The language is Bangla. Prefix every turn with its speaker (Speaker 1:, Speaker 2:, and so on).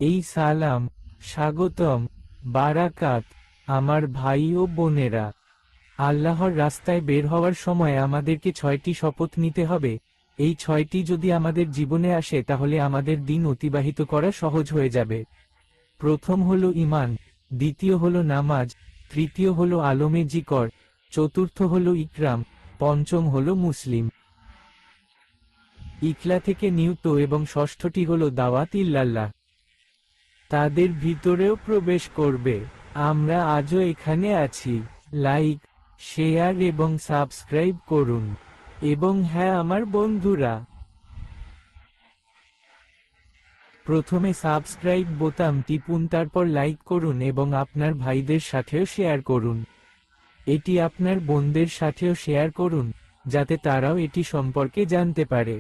Speaker 1: এই সালাম, স্বাগতম, বারাকাত। আমার ভাই ও বোনেরা, আল্লাহর রাস্তায় বের হওয়ার সময় আমাদেরকে 6টি শপথ নিতে হবে। এই 6টি যদি আমাদের জীবনে আসে তাহলে আমাদের দিন অতিবাহিত করা সহজ হয়ে যাবে। প্রথম হলো ঈমান, দ্বিতীয় হলো নামাজ, তৃতীয় হলো আলমে জিকর, চতুর্থ হলো ইকরাম, পঞ্চম হলো মুসলিম। ইকলা থেকে নিউত এবং ষষ্ঠটি হলো দাওয়াত ইল্লাল্লাহ। তাদের ভিতরেও প্রবেশ করবে। আমরা আজও এখানে আছি। লাইক, শেয়ার এবং সাবস্ক্রাইব করুন। এবং হ্যাঁ আমার বন্ধুরা, প্রথমে সাবস্ক্রাইব বোতাম টিপুন, তারপর লাইক করুন এবং আপনার ভাইদের সাথেও শেয়ার করুন। এটি আপনার বোনদের সাথেও শেয়ার করুন, যাতে তারাও এটি সম্পর্কে জানতে পারে।